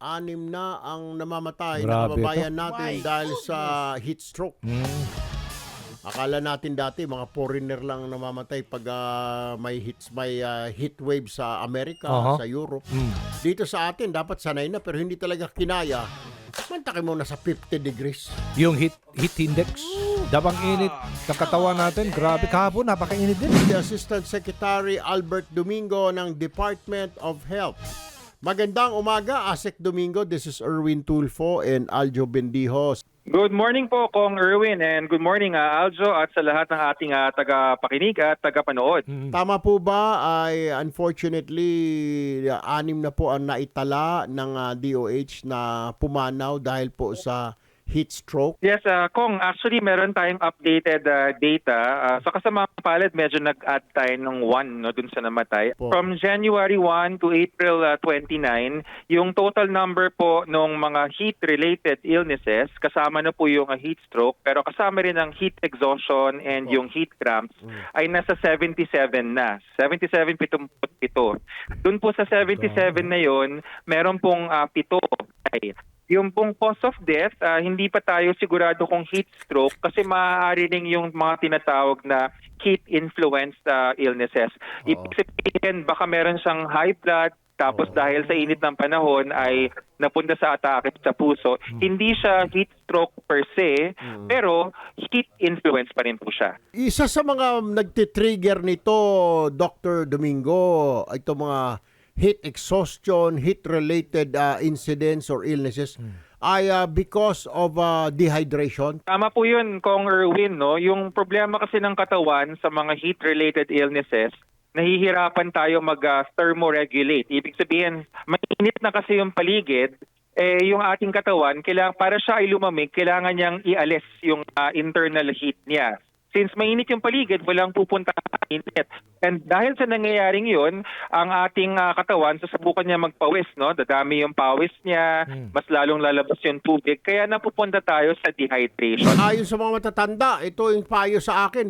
6 na ang namamatay na Grabe kababayan to. natin dahil sa heat stroke. Akala natin dati mga foreigner lang namamatay pag may heat wave sa Amerika, sa Europe. Dito sa atin dapat sanay na pero hindi talaga kinaya. Mantakin mo na sa 50 degrees. Yung heat index, dabang init ng katawan natin. Grabe, kahapon napakainit din. Si Assistant Secretary Albert Domingo ng Department of Health. Magandang umaga, Asek Domingo. This is Erwin Tulfo and Aljo Bendijo. Good morning po, Kong Erwin, and good morning, Aljo, at sa lahat ng ating tagapakinig at tagapanood. Tama po ba ay unfortunately 6 na po ang naitala ng DOH na pumanaw dahil po sa heat stroke? Yes, Kong, actually meron tayong updated data. Sa kasamang palad, medyo nag-add tayo ng 1 dun sa namatay. Po. From January 1 to April 29, yung total number po ng mga heat-related illnesses, kasama na po yung heat stroke, pero kasama rin ang heat exhaustion and yung heat cramps, ay nasa 77 na. 77.77. Dun po sa 77 na yon, meron pong 7 ay yung pong cause of death, hindi pa tayo sigurado kung heat stroke kasi maaari rin yung mga tinatawag na heat-influenced illnesses. Ibig sabihin, baka meron siyang high blood, tapos dahil sa init ng panahon ay napunta sa atake sa puso. Hindi siya heat stroke per se, pero heat influence pa rin po siya. Isa sa mga nagtitrigger nito, Dr. Domingo, ito mga heat exhaustion, heat-related incidents or illnesses ay because of dehydration. Tama po yun, Kong Erwin. No? Yung problema kasi ng katawan sa mga heat-related illnesses, nahihirapan tayo mag-thermoregulate. Ibig sabihin, mainit na kasi yung paligid, yung ating katawan, para siya ay lumamig, kailangan niyang ialis yung internal heat niya. Since mainit yung paligid, walang pupunta sa init. And dahil sa nangyayaring yun, ang ating katawan, susubukan niya magpawis, no? Dadami yung pawis niya, mas lalong lalabas yung tubig, kaya napupunta tayo sa dehydration. Ayon sa mga matatanda, ito yung payo sa akin,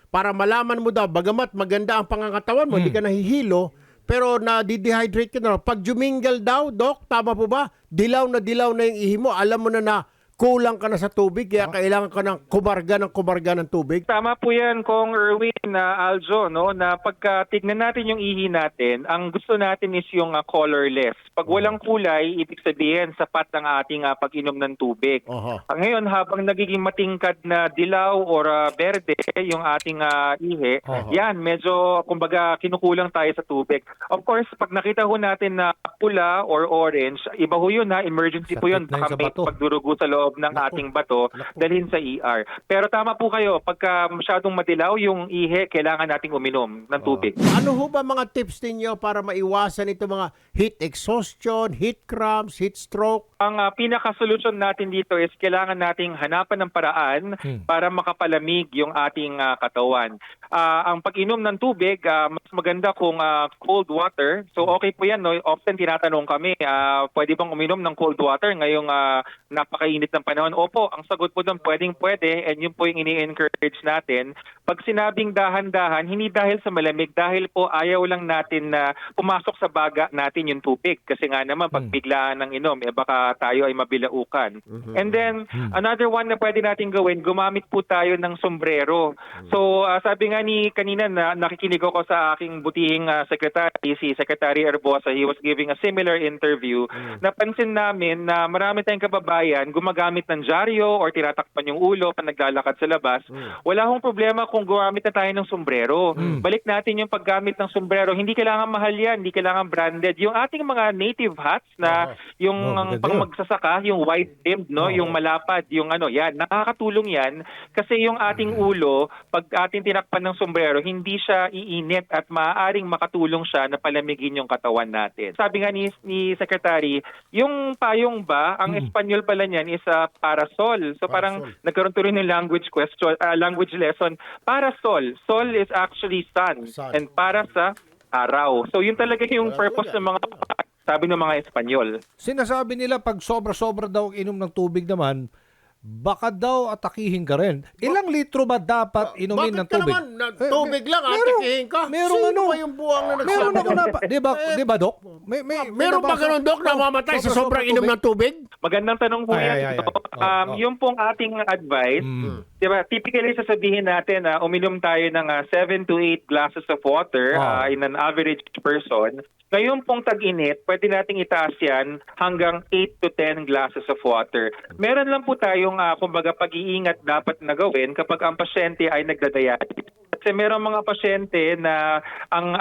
para malaman mo daw, bagamat maganda ang pangangatawan mo, hindi ka nahihilo, pero na-dehydrate ka na. Pag jumingal daw, Doc, tama po ba? Dilaw na yung ihi mo, alam mo na kulang ka na sa tubig, kaya kailangan ka ng kumarga ng tubig. Tama po yan, Kong Erwin, Aljo, no? Na pagka tignan natin yung ihi natin, ang gusto natin is yung colorless. Pag walang kulay, ibig sabihin sapat ang ating pag-inom ng tubig. Ngayon, habang nagiging matingkad na dilaw or berde yung ating ihi, yan, medyo, kumbaga, kinukulang tayo sa tubig. Of course, pag nakita ho natin na pula or orange, iba ho yun, emergency po yun. Baka may pagdurugo sa loob ng ating bato, dalhin sa ER. Pero tama po kayo, pagka masyadong madilaw yung ihi, kailangan nating uminom ng tubig. Ano ho ba mga tips ninyo para maiwasan ito mga heat exhaustion, heat cramps, heat stroke? Ang pinaka-solution natin dito is kailangan nating hanapan ng paraan para makapalamig yung ating katawan. Ang pag-inom ng tubig, mas maganda kung cold water. So okay po yan. No? Often tinatanong kami, pwede bang uminom ng cold water ngayong napakainit ng panahon? Opo, ang sagot po doon, pwede, and yun po yung ini-encourage natin. Pag sinabing dahan-dahan, hindi dahil sa malamig, dahil po ayaw lang natin na pumasok sa baga natin yung tubig. Kasi nga naman, pag biglaan ng inom, baka tayo ay mabilaukan. And then, another one na pwede natin gawin, gumamit po tayo ng sombrero. So, sabi nga kanina na nakikinig ako sa aking butihing secretary, si Secretary Erbosa, he was giving a similar interview. Napansin namin na marami tayong kababayan gumagamit ng dyaryo or tinatakpan yung ulo pag naglalakad sa labas. Wala akong problema kung gumamit na tayo ng sombrero. Balik natin yung paggamit ng sombrero. Hindi kailangan mahal yan, hindi kailangan branded. Yung ating mga native hats na yung pang magsasaka, yung wide-brimmed, no, yung malapad, yung yan, nakakatulong yan kasi yung ating ulo, pag ating tinakpan ng sombrero, hindi siya iinit at maaaring makatulong siya na palamigin yung katawan natin. Sabi nga ni Secretary, yung payong ba, ang Espanyol pala niyan is parasol. So parang nagkaroon tuloy ng language lesson. Parasol. Sol is actually sun. And para sa araw. So yun talaga yung purpose ng mga sabi ng mga Espanyol. Sinasabi nila pag sobra-sobra daw ang inom ng tubig naman, baka daw atakihin ka rin. Ilang litro ba dapat inumin ng Bakit ka tubig? naman? Tubig lang, atakihin ka? Merong Sino ano? ba yung buwang na nagsabi? Meron ako na, di ba, Dok? Meron ba ganun, Dok, namamatay sa sobrang inom ng tubig? Magandang tanong po Ay, yan. ay, ay. Ito. Oh. Yung pong ating advice, di ba, typically sasabihin natin na uminom tayo ng 7 to 8 glasses of water in an average person. Ngayon pong tag-init, pwede nating itaas yan hanggang 8 to 10 glasses of water. Meron lang po tayong kumbaga pag-iingat dapat na gawin kapag ang pasyente ay nagdadialysis. Kasi merong mga pasyente na ang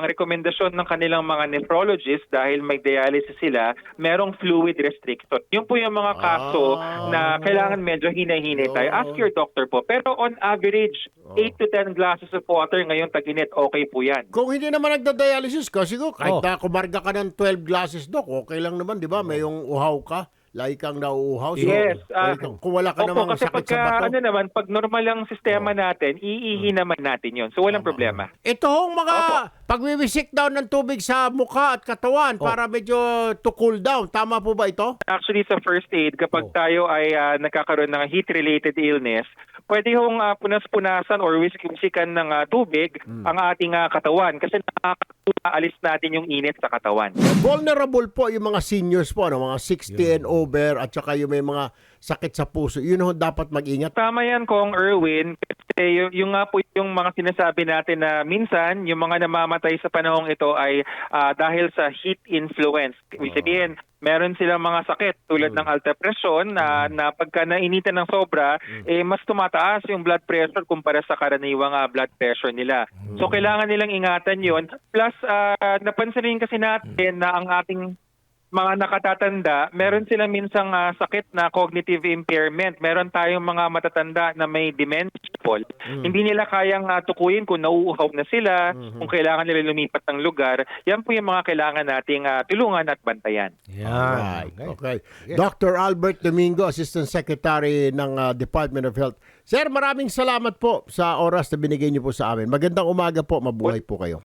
rekomendasyon ng kanilang mga nephrologist dahil may dialysis sila, merong fluid restriction. Yun po yung mga kaso na kailangan medyo hinay-hinay tayo. Ask your doctor po. Pero on average, 8 to 10 glasses of water ngayong tag-init, okay po yan. Kung hindi naman nagda-dialysis ka, siguro kahit na kumarga ka ng 12 glasses, Dok, okay lang naman, di ba? May yung uhaw ka, lagi kang nauuhaw. So, Yes. kung wala ka namang kasi sakit sa bato. pag normal ang sistema natin, iihi naman natin yun. So walang problema. Ito hong mga pagwiwisik daw ng tubig sa mukha at katawan para medyo to cool down. Tama po ba ito? Actually, sa first aid, kapag tayo ay nagkakaroon ng heat-related illness, pwede hong punas-punasan or wisik-wisikan ng tubig ang ating katawan kasi nakakaalis natin yung init sa katawan. Vulnerable po yung mga seniors po, mga 60 and over at saka yung may mga sakit sa puso. Yun ho dapat mag-ingat. Tama yan, Kong Erwin. Kasi yung nga po yung mga sinasabi natin na minsan, yung mga namamatay sa panahong ito ay dahil sa heat influence. Ibig sabihin, meron silang mga sakit tulad ng alta-presyon na pagka nainitan ng sobra, mas tumataas yung blood pressure kumpara sa karaniwang blood pressure nila. So kailangan nilang ingatan yon. Plus, napansin rin kasi natin na ang ating mga nakatatanda, meron silang minsang sakit na cognitive impairment. Meron tayong mga matatanda na may dementia. Hindi nila kayang tukuyin kung nauuhaw na sila, kung kailangan nila lumipat ng lugar. Yan po yung mga kailangan nating tulungan at bantayan. Yan. Okay. Dr. Albert Domingo, Assistant Secretary ng Department of Health. Sir, maraming salamat po sa oras na binigay niyo po sa amin. Magandang umaga po, mabuhay po kayo.